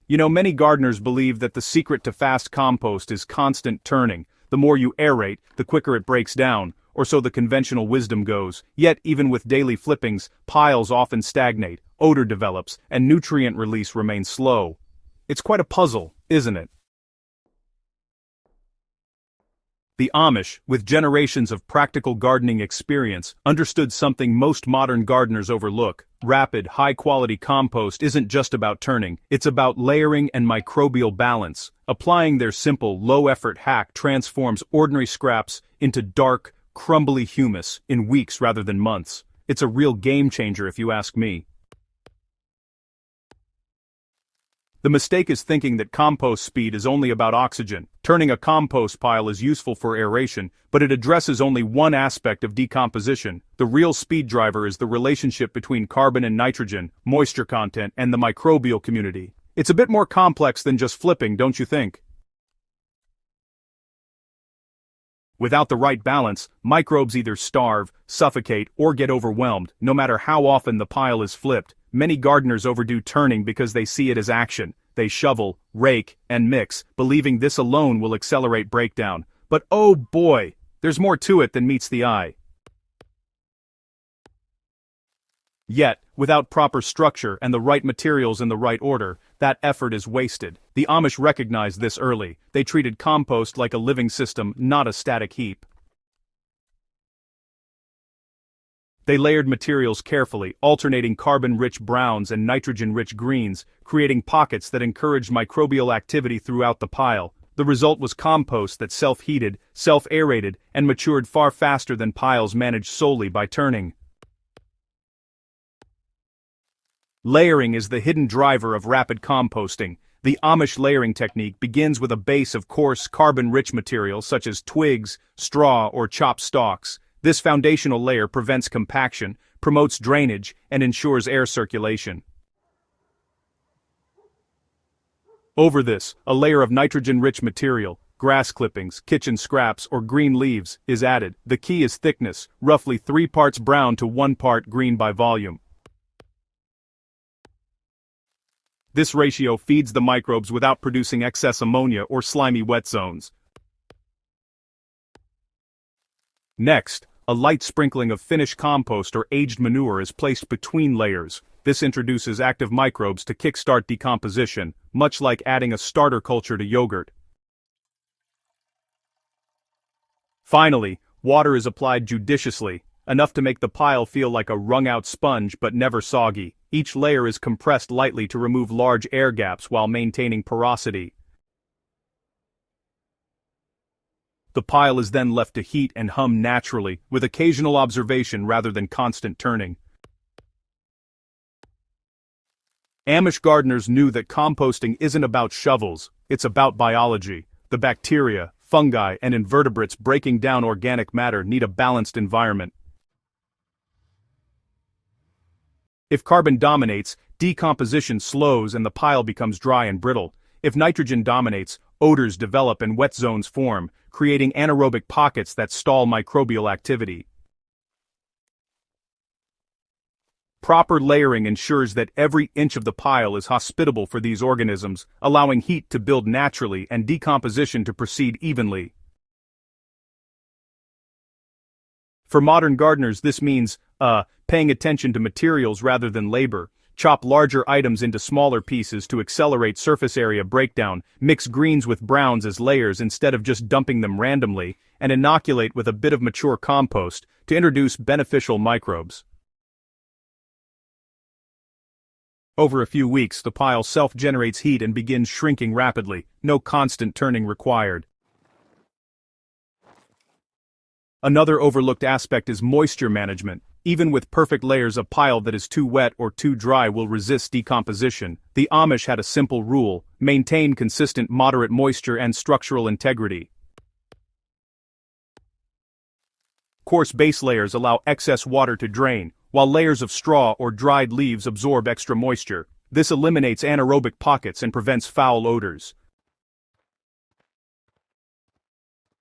You know, many gardeners believe that the secret to fast compost is constant turning. The more you aerate, the quicker it breaks down, or so the conventional wisdom goes. Yet, even with daily flippings, piles often stagnate, odor develops, and nutrient release remains slow. It's quite a puzzle, isn't it? The Amish, with generations of practical gardening experience, understood something most modern gardeners overlook. Rapid, high-quality compost isn't just about turning, it's about layering and microbial balance. Applying their simple, low-effort hack transforms ordinary scraps into dark, crumbly humus in weeks rather than months. It's a real game-changer if you ask me. The mistake is thinking that compost speed is only about oxygen. Turning a compost pile is useful for aeration, but it addresses only one aspect of decomposition. The real speed driver is the relationship between carbon and nitrogen, moisture content, and the microbial community. It's a bit more complex than just flipping, don't you think? Without the right balance, microbes either starve, suffocate, or get overwhelmed, no matter how often the pile is flipped. Many gardeners overdo turning because they see it as action. They shovel, rake, and mix, believing this alone will accelerate breakdown. But oh boy, there's more to it than meets the eye. Yet, without proper structure and the right materials in the right order, that effort is wasted. The Amish recognized this early. They treated compost like a living system, not a static heap. They layered materials carefully, alternating carbon-rich browns and nitrogen-rich greens, creating pockets that encouraged microbial activity throughout the pile. The result was compost that self-heated, self-aerated, and matured far faster than piles managed solely by turning. Layering is the hidden driver of rapid composting. The Amish layering technique begins with a base of coarse, carbon-rich material such as twigs, straw, or chopped stalks. This foundational layer prevents compaction, promotes drainage, and ensures air circulation. Over this, a layer of nitrogen-rich material, grass clippings, kitchen scraps, or green leaves, is added. The key is thickness, roughly 3 parts brown to 1 part green by volume. This ratio feeds the microbes without producing excess ammonia or slimy wet zones. Next, a light sprinkling of finished compost or aged manure is placed between layers. This introduces active microbes to kickstart decomposition, much like adding a starter culture to yogurt. Finally, water is applied judiciously, enough to make the pile feel like a wrung-out sponge but never soggy. Each layer is compressed lightly to remove large air gaps while maintaining porosity. The pile is then left to heat and hum naturally, with occasional observation rather than constant turning. Amish gardeners knew that composting isn't about shovels, it's about biology. The bacteria, fungi, and invertebrates breaking down organic matter need a balanced environment. If carbon dominates, decomposition slows and the pile becomes dry and brittle. If nitrogen dominates, odors develop and wet zones form, creating anaerobic pockets that stall microbial activity. Proper layering ensures that every inch of the pile is hospitable for these organisms, allowing heat to build naturally and decomposition to proceed evenly. For modern gardeners, this means, paying attention to materials rather than labor. Chop larger items into smaller pieces to accelerate surface area breakdown, mix greens with browns as layers instead of just dumping them randomly, and inoculate with a bit of mature compost to introduce beneficial microbes. Over a few weeks, the pile self-generates heat and begins shrinking rapidly, no constant turning required. Another overlooked aspect is moisture management. Even with perfect layers, a pile that is too wet or too dry will resist decomposition. The Amish had a simple rule: maintain consistent moderate moisture and structural integrity. Coarse base layers allow excess water to drain, while layers of straw or dried leaves absorb extra moisture. This eliminates anaerobic pockets and prevents foul odors.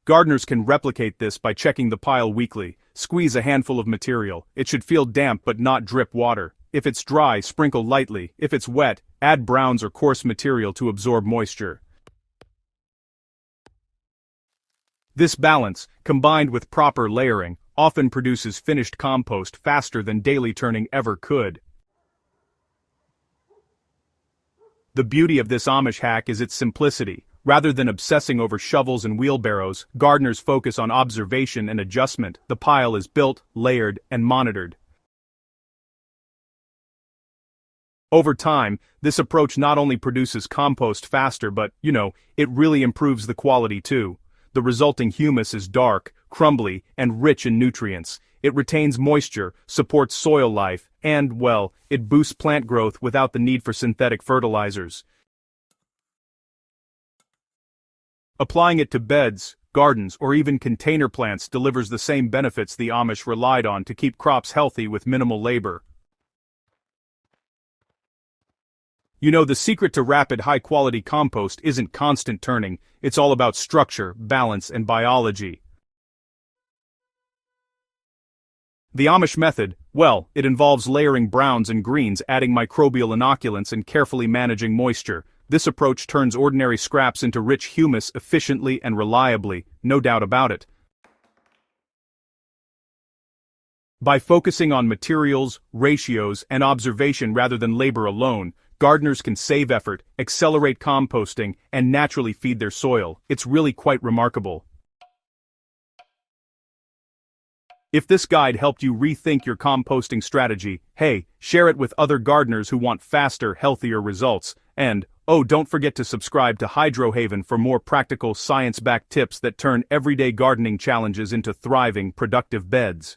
Gardeners can replicate this by checking the pile weekly. Squeeze a handful of material. It should feel damp but not drip water. If it's dry, sprinkle lightly. If it's wet, Add browns or coarse material to absorb moisture. This balance, combined with proper layering, often produces finished compost faster than daily turning ever could. The beauty of this Amish hack is its simplicity. Rather than obsessing over shovels and wheelbarrows, gardeners focus on observation and adjustment. The pile is built, layered, and monitored. Over time, this approach not only produces compost faster but, it really improves the quality too. The resulting humus is dark, crumbly, and rich in nutrients. It retains moisture, supports soil life, and, it boosts plant growth without the need for synthetic fertilizers. Applying it to beds, gardens, or even container plants delivers the same benefits the Amish relied on to keep crops healthy with minimal labor. The secret to rapid high-quality compost isn't constant turning, it's all about structure, balance, and biology. The Amish method, it involves layering browns and greens, adding microbial inoculants, and carefully managing moisture. This approach turns ordinary scraps into rich humus efficiently and reliably, no doubt about it. By focusing on materials, ratios, and observation rather than labor alone, gardeners can save effort, accelerate composting, and naturally feed their soil. It's really quite remarkable. If this guide helped you rethink your composting strategy, share it with other gardeners who want faster, healthier results. And, don't forget to subscribe to Hydrohaven for more practical, science-backed tips that turn everyday gardening challenges into thriving, productive beds.